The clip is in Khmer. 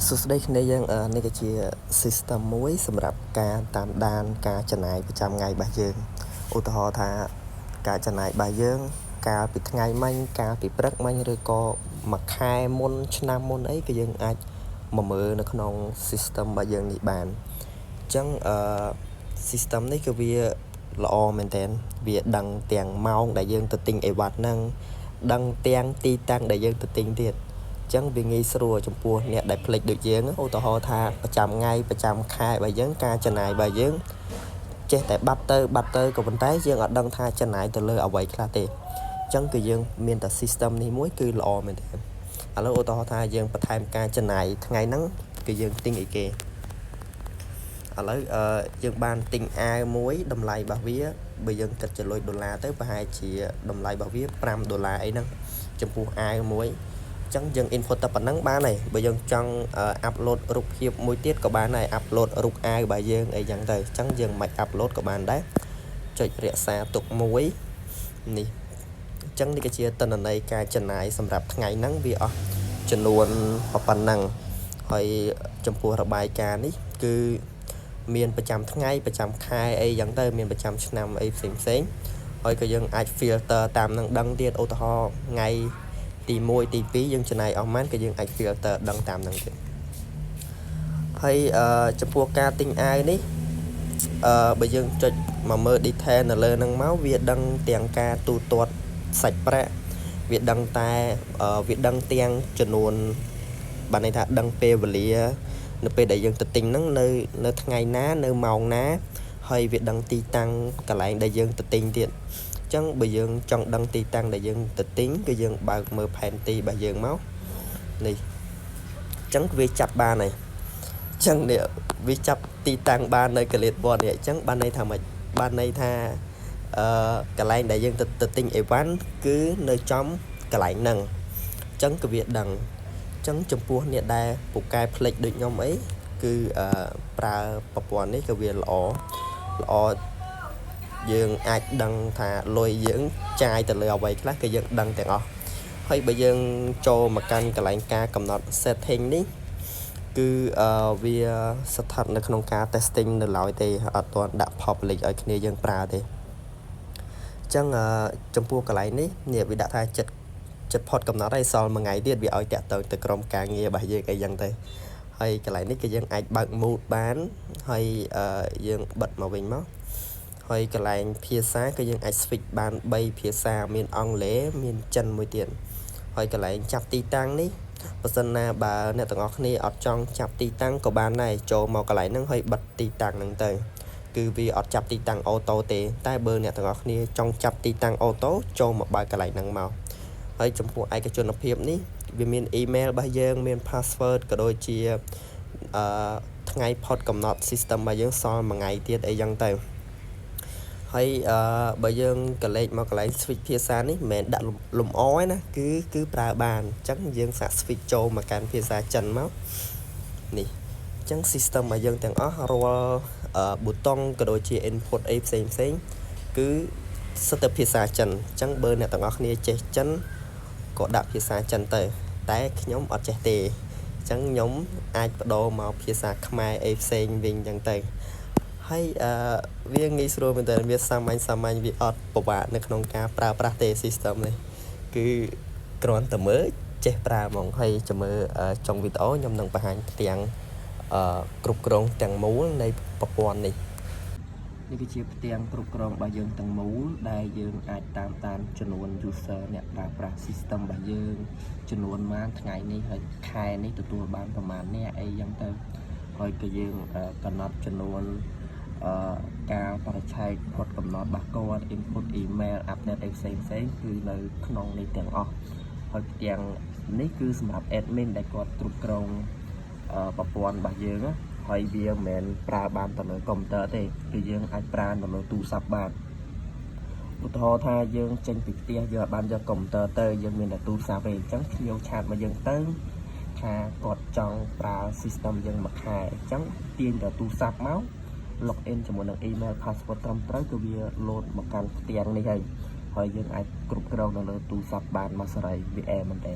សួស្តីគ្នាយើងនេះក៏ជា system មួយសម្រាប់ការតាមដានការចំណាយប្រចាំថ្ងៃរបស់យើងឧទាហរណ៍ថាការចំណាយរបស់យើងកាលពីថ្ងៃមិញកាលពីព្រឹកមិញឬក៏មួយខែមុនឆ្នាំមុនអីក៏យើងអាចមកមើលនៅក្នុង system របស់យើងនេះបានអញ្ចឹងsystem នេះគឺវាល្អមែនតើវាដឹងទាំងម៉ោងដែលយើងទៅទិញអីវ៉ាត់ហ្នឹងដឹងទាំងទីតាំងដែលយើងទៅទិញទៀតចឹងវាងាយស្រួលចំពោះអ្នកដែលផ្លេចដូចយើងឧទាហរណ៍ថាប្រចាំថ្ងៃប្រចាំខែរបស់យើងការចំណាយរបស់យើងចេះតែបាត់ទៅក៏ប៉ុន្តែយើងអត់ដឹងថាចំណាយទៅលើអ្វីខ្លះទេចឹងគឺយើងមានតែ system នេះមួយគឺល្អមែនទេឥឡូវឧទាហរណ៍ថាយើងបន្ថែមការចំណាយថ្ងៃហ្នឹងគឺយើងទិញអីគេឥឡូវយើងបានទិញអាវមួយតម្លៃរបស់វាបើយើងគិតជាលុយដុល្លារទៅប្រហែលជាតម្លៃរបស់វា$5អីហ្នឹងចំពោះអាវមួយចឹងយើង input តែប៉ុណ្ណឹងបានហើយបើយើងចង់ upload រូបភាពមួយទៀតក៏បានដែរ upload រូបអាវរបស់យើងអីចឹងទៅចឹងយើងមិន upload ក៏បានដែរចុចរក្សាទុកមួយនេះចឹងនេះក៏ជាទិន្នន័យការចំណាយសម្រាប់ថ្ងៃហ្នឹងវាអស់ចំនួនប៉ុណ្ណឹងហើយចំពោះរបាយការណ៍នេះគឺមានប្រចាំថ្ងៃប្រចាំខែអីចឹងទៅមានប្រចាំឆ្នាំអីផ្សេងហើយក៏យើងអាច filter តាមនឹងដឹងទៀតឧទាហរណ៍ថ្ងៃទី1ទី2យើងចំណាយអស់ប៉ុន្មានក៏យើងអាច filter ដឹងតាមនឹងទៀតហើយចំពោះការទិញអាវនេះបើយើងចុចមកមើល detail នៅលើហ្នឹងមកវាដឹងទាំងការទូទាត់សាច់ប្រាក់វាដឹងទាំងចំនួនបានន័យថាដឹងពេលវេលានៅពេលដែលយើងទៅទិញហ្នឹងនៅថ្ងៃណានៅម៉ោងណាហើយវាដឹងទីតាំងកន្លែងដែលយើងទៅទិញទៀតចឹងបើយើងចង់ដឹងទីតាំងដែលយើងទៅទិញគឺយើងបើកមើលផែនទីរបស់យើងមកនេះចឹងវាចាប់បានហើយចឹងនេះវាចាប់ទីតាំងបាននៅកលិតវត្តនេះចឹងបានន័យថាម៉េចបានន័យថាកន្លែងដែលយើងទៅទិញអីវ៉ាន់គឺនៅចំកន្លែងហ្នឹងចឹងគឺវាដឹងចឹងចំពោះអ្នកដែលពូកែផ្លេចដូចខ្ញុំអីគឺប្រើប្រព័ន្ធនេះគឺវាល្អយើងអាចដឹងថាលុយយើងចាយទៅលើអ្វីខ្លះគឺយើងដឹងទាំងអស់ហើយបើយើងចូលមកកាន់កន្លែងការកំណត់ setting នេះគឺវាស្ថិតនៅក្នុងការ testing នៅឡើយទេអត់ទាន់ដាក់ public ឲ្យគ្នាយើងប្រើទេអញ្ចឹងចំពោះកន្លែងនេះវាដាក់ថាចិត្តផុតកំណត់ហើយសល់មួយថ្ងៃទៀតវាឲ្យតាក់ទងទៅក្រុមការងាររបស់យើងអីចឹងទៅហើយកន្លែងនេះគឺយើងអាចបើក mood បានហើយយើងបិទមកវិញមកហើយកន្លែងភាសាគឺយើងអាច switch បាន3ភាសាមានអង់គ្លេសមានចិនមួយទៀតហើយកន្លែងចាប់ទីតាំងនេះបើសិនណាបើអ្នកទាំងអស់គ្នាអត់ចង់ចាប់ទីតាំងក៏បានដែរចូលមកកន្លែងហ្នឹងហើយបិទទីតាំងហ្នឹងទៅគឺវាអត់ចាប់ទីតាំងអូតូទេតែបើអ្នកទាំងអស់គ្នាចង់ចាប់ទីតាំងអូតូចូលមកបើកកន្លែងហ្នឹងមកហើយចំពោះឯកជនភាពនេះវាមាន email របស់យើងមាន password ក៏ដូចជាថ្ងៃផុតកំណត់ system របស់យើងសល់មួយថ្ងៃទៀតអីចឹងទៅហើយបើយើងកលេចមកកន្លែង switch ភាសានេះមិនមែនដាក់លំអឯណាគឺប្រើបានអញ្ចឹងយើងសាក switch ចូលមកកាន់ភាសាចិនមកនេះអញ្ចឹង system របស់យើងទាំងអស់រាល់ប៊ូតុងក៏ដូចជា input អីផ្សេងគឺសិតតែភាសាចិនអញ្ចឹងបើអ្នកទាំងអស់គ្នាចេះចិនក៏ដាក់ភាសាចិនទៅតែខ្ញុំអត់ចេះទេអញ្ចឹងខ្ញុំអាចបដូរមកភាសាខ្មែរអីផ្សេងវិញអញ្ចឹងទៅហើយវាងាយស្រួលមែនតើវាសាមញ្ញវាអត់ពិបាកនៅក្នុងការប្រើប្រាស់ទេ system នេះគឺគ្រាន់តែមើលចេះប្រើហ្មងហើយចាំមើលចុងវីដេអូខ្ញុំនឹងបង្ហាញទាំងគ្រប់គ្រងទាំងមូលនៃប្រព័ន្ធនេះគឺជាផ្ទាំងគ្រប់គ្រងរបស់យើងទាំងមូលដែលយើងអាចតាមដានចំនួន user អ្នកប្រើប្រាស់ system របស់យើងចំនួនប៉ុន្មានថ្ងៃនេះហើយខែនេះទទួលបានប្រមាណអ្នកអីចឹងទៅហើយក៏យើងកំណត់ចំនួនការបរិច្ឆេទផុតកំណត់របស់គាត់ input email update អីផ្សេងគឺនៅក្នុងនេះទាំងអស់ហើយទាំងនេះគឺសម្រាប់ admin ដែលគាត់គ្រប់គ្រងប្រព័ន្ធរបស់យើងហើយវាមិនមែនប្រើបានតែនៅកុំព្យូទ័រទេគឺយើងអាចប្រើនៅលើទូរស័ព្ទបានឧទាហរណ៍ថាយើងចេញពីផ្ទះយើងបានយកកុំព្យូទ័រទៅយើងមានតែទូរស័ព្ទទេអញ្ចឹងភ្ញៀវឆាតមកយើងទៅថាគាត់ចង់ប្រើ system យើងមួយខែអញ្ចឹងទាញទៅទូរស័ព្ទមក log in ជាមួយនឹង email password ត្រឹមត្រូវគឺវា load មកកាន់ផ្ទាំងនេះហើយយើងអាចគ្រប់គ្រងនៅលើទូរស័ព្ទបានមកសេរីវាអែមែនទេ